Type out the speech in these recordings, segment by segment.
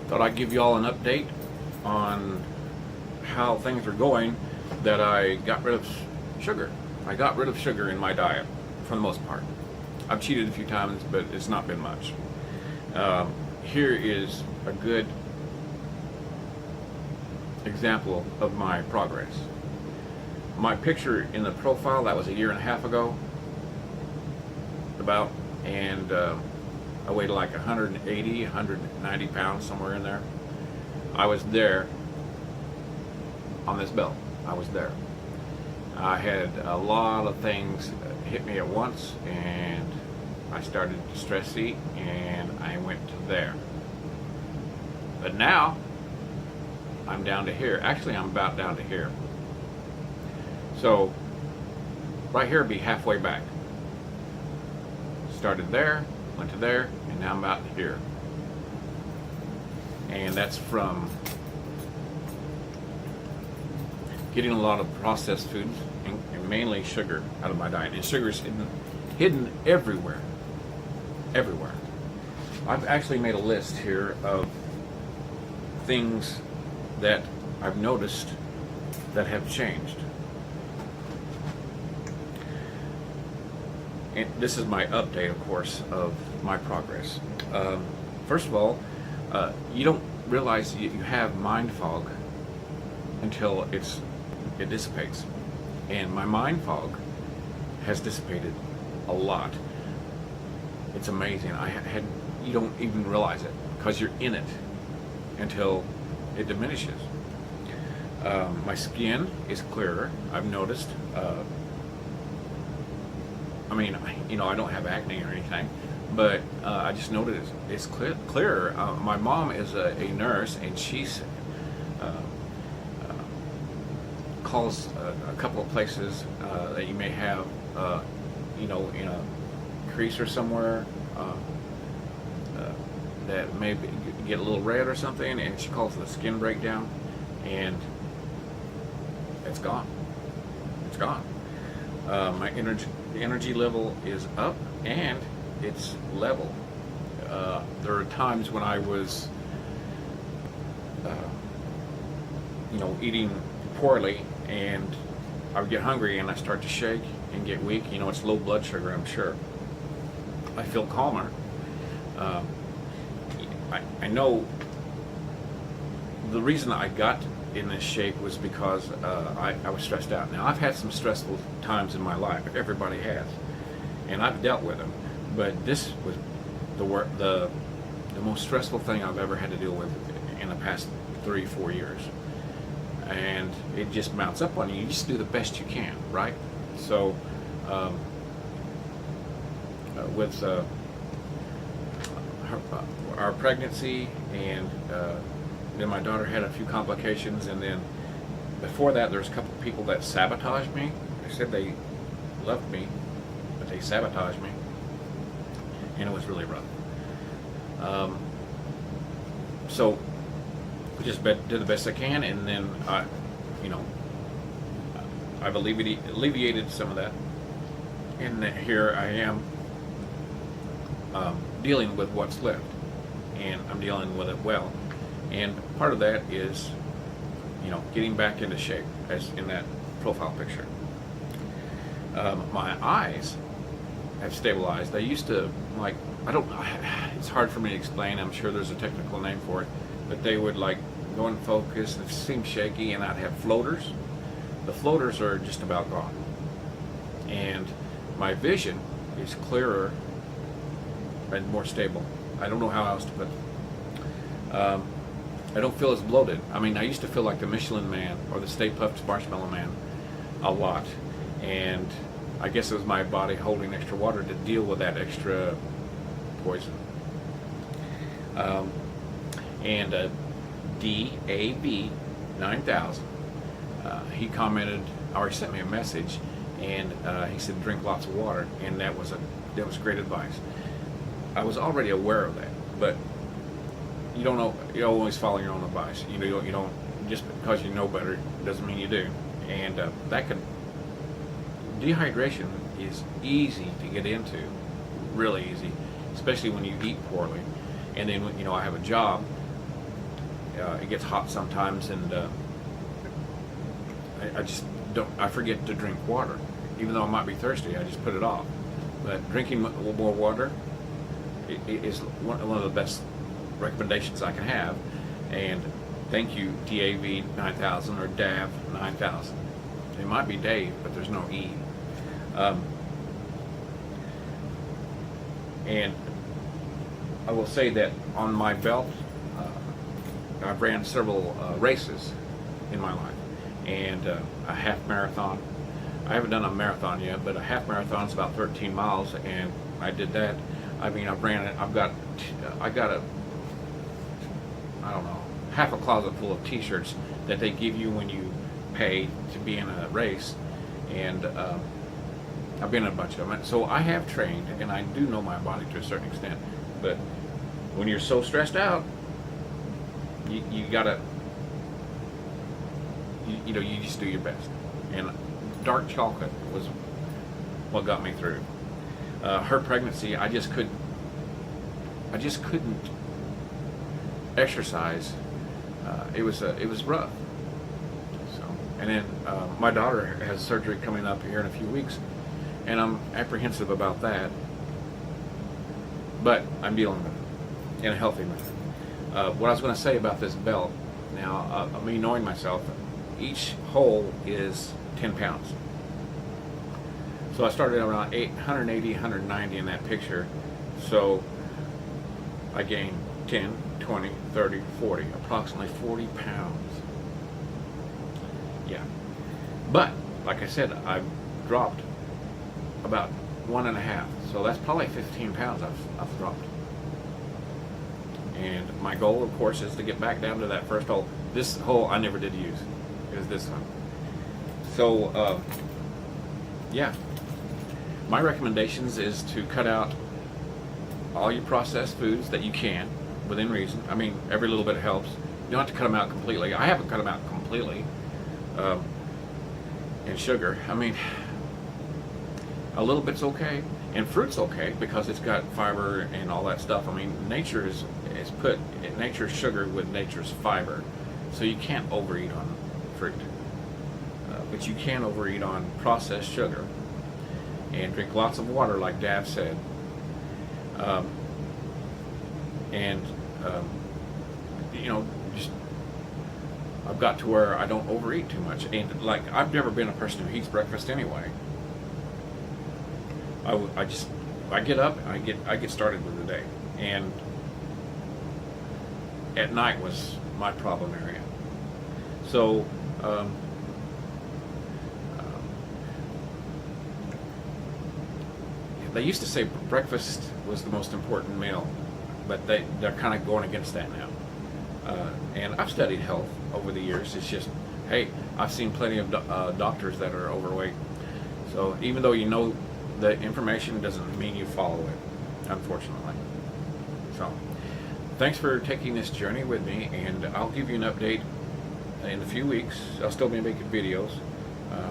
Thought I'd give you all an update on how things are going, that I got rid of sugar. I got rid of sugar in my diet for the most part. I've cheated a few times, but it's not been much. Here is a good example of my progress. My picture in the profile, that was 1.5 years ago, about, and I weighed like 180, 190 pounds, somewhere in there. I was there on this belt. I was there. I had a lot of things hit me at once, and I started to stress eat, and I went to there. But now, I'm down to here. Actually, I'm about down to here. So, right here would be halfway back. Started there, went to there, and now I'm about here. And that's from getting a lot of processed foods, and mainly sugar, out of my diet. And sugar is hidden everywhere. Everywhere. I've actually made a list here of things that I've noticed that have changed. And this is my update, of course, of my progress. First of all, you don't realize you have mind fog until it dissipates. And my mind fog has dissipated a lot. It's amazing. You don't even realize it because you're in it until it diminishes. My skin is clearer, I've noticed. I mean, I don't have acne or anything, but I just noticed it's clearer. My mom is a nurse, and she's calls a couple of places that you may have, in a crease or somewhere that may get a little red or something, and she calls it a skin breakdown, and it's gone. It's gone. My energy level is up, and it's level. There are times when I was, eating poorly, and I would get hungry and I start to shake and get weak. It's low blood sugar, I'm sure. I feel calmer. I know the reason I got in this shape was because I was stressed out. Now, I've had some stressful times in my life. Everybody has, and I've dealt with them. But this was the most stressful thing I've ever had to deal with in the past 3-4 years. And it just mounts up on you. You just do the best you can, right? So, with our pregnancy, and then my daughter had a few complications, and then before that there's a couple of people that sabotaged me. They said they loved me, but they sabotaged me, and it was really rough. So we just did the best I can, and then I've alleviated some of that, and here I am dealing with what's left, and I'm dealing with it well. And part of that is, getting back into shape, as in that profile picture. My eyes have stabilized. They used to, it's hard for me to explain. I'm sure there's a technical name for it, but they would go in focus, and it seemed shaky, and I'd have floaters. The floaters are just about gone. And my vision is clearer and more stable. I don't know how else to put it. I don't feel as bloated. I mean, I used to feel like the Michelin Man or the Stay Puft Marshmallow Man a lot, and I guess it was my body holding extra water to deal with that extra poison. And DAB 9000, he commented, or he sent me a message, and he said drink lots of water, and that was great advice. I was already aware of that, but you don't know. You don't always follow your own advice. You don't just because you know better doesn't mean you do. And dehydration is easy to get into, really easy, especially when you eat poorly. And then I have a job It gets hot sometimes, and I just don't. I forget to drink water, even though I might be thirsty. I just put it off. But drinking more water is one of the best recommendations I can have. And thank you, DAV 9000 or DAV 9000. It might be Dave, but there's no E. And I will say that on my belt, I've ran several races in my life, and a half marathon. I haven't done a marathon yet, but a half marathon is about 13 miles, and I did that. I mean, I've ran it. I got a, I don't know, half a closet full of T-shirts that they give you when you pay to be in a race, and I've been in a bunch of them. So I have trained, and I do know my body to a certain extent. But when you're so stressed out, you gotta, you know, you just do your best. And dark chocolate was what got me through. Her pregnancy, I just couldn't exercise. It was rough. So, and then my daughter has surgery coming up here in a few weeks, and I'm apprehensive about that. But I'm dealing with it in a healthy manner. What I was going to say about this belt, now, me knowing myself, each hole is 10 pounds. So I started around 180, 190 in that picture. So I gained 10, 20, 30, 40, approximately 40 pounds. Yeah. But, like I said, I've dropped about 1.5. So that's probably 15 pounds I've dropped. And my goal, of course, is to get back down to that first hole. This hole I never did use. It was this one. So, yeah. My recommendations is to cut out all your processed foods that you can, within reason. I mean, every little bit helps. You don't have to cut them out completely. I haven't cut them out completely. And sugar, I mean, a little bit's okay. And fruit's okay because it's got fiber and all that stuff. I mean, nature is put nature's sugar with nature's fiber. So you can't overeat on fruit. But you can overeat on processed sugar. And drink lots of water, like Dad said. You know, just I've got to where I don't overeat too much. And like, I've never been a person who eats breakfast anyway. I get up, I get started with the day, and at night was my problem area. So. They used to say breakfast was the most important meal, but they're kind of going against that now. And I've studied health over the years. It's just, hey, I've seen plenty of doctors that are overweight. So even though you know the information, doesn't mean you follow it, unfortunately. So thanks for taking this journey with me, and I'll give you an update in a few weeks. I'll still be making videos.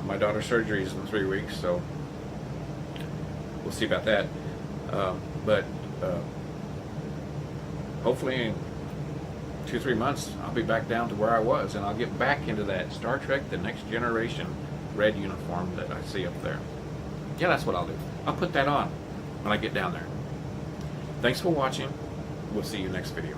My daughter's surgery is in 3 weeks, so we'll see about that. But hopefully in 2-3 months, I'll be back down to where I was, and I'll get back into that Star Trek The Next Generation red uniform that I see up there. Yeah, that's what I'll do. I'll put that on when I get down there. Thanks for watching. We'll see you next video.